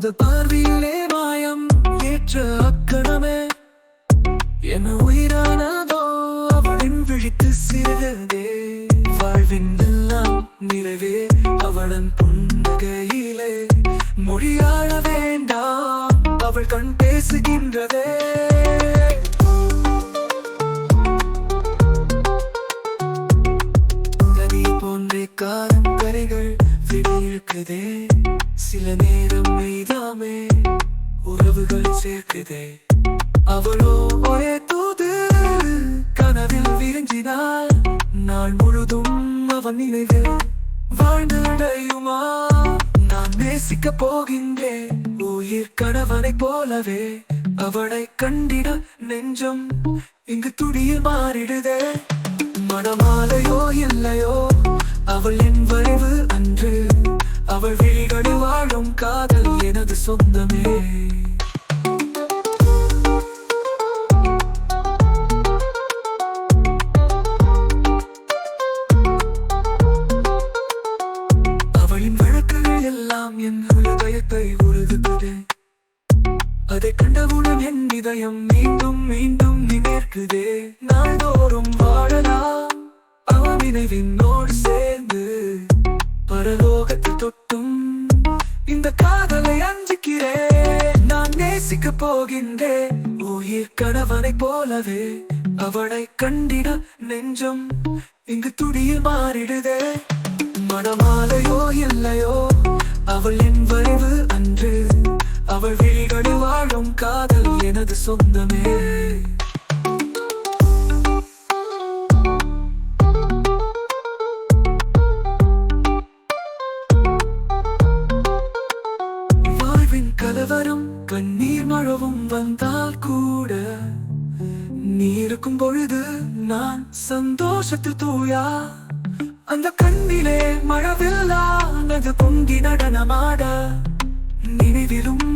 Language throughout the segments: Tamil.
முதல் பார்வையிலே மாயம் ஏற்ற அக்கணமே என உயிரானதோ அவளின் விழித்து சிறதே வாழ்வின் எல்லாம் நிறைவே அவளன் புன்னகையிலே மொழியாழ வேண்டாம் அவள் கண் பேசுகின்றதே நதி போன்றே காரங்கரைகள் விடியிருக்குதே சில நேரம் மெய்தாமே உறவுகள் சேர்க்குதே அவளோ ஒரே தூது கனவில் விரிஞ்சினாள் நாள் முழுதும் அவன் நினைவு வாழ்ந்தடையுமா நான் நேசிக்க போகின்றேன் உயிர் கணவனைப் போலவே அவளை கண்டிட நெஞ்சம் இங்கு துடியில் மாறிடுதே மனமாலையோ இல்லையோ அவள் என் வரைவு அன்று அவள் விழிகளில் வாழும் காதல் எனது சொந்தமே அவளின் வழக்குகள் எல்லாம் என் உலகத்தை உருகுதே அதை கண்டவுடன் என் இதயம் மீண்டும் மீண்டும் நினைக்குதே நாள்தோறும் வாழலாம் அவன் நினைவினோடு சேர்ந்து பரலோகத்தை தொட்டும் இந்த காதலை அஞ்சுகிறேன் நான் நேசிக்க போகின்றேன் உயிர் கணவனைப் போலவே அவளை கண்டிட நெஞ்சம் இங்கு துடியில் மாறிடுதே மனமாலையோ இல்லையோ அவள் என் வரைவு அன்று அவள் விழிகளில் வாழும் காதல் எனது சொந்தமே வாழ்வின் கலவரம் கண்ணீர் மழவும் வந்தால் கூட நீ இருக்கும் பொழுது நான் சந்தோஷத்தில் தூயா அந்த கண்ணிலே மழவில்லானது பொங்கி நடனமாட நினைவிலும்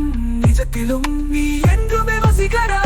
நிஜத்திலும் நீ என்றுமே வசிக்கிறா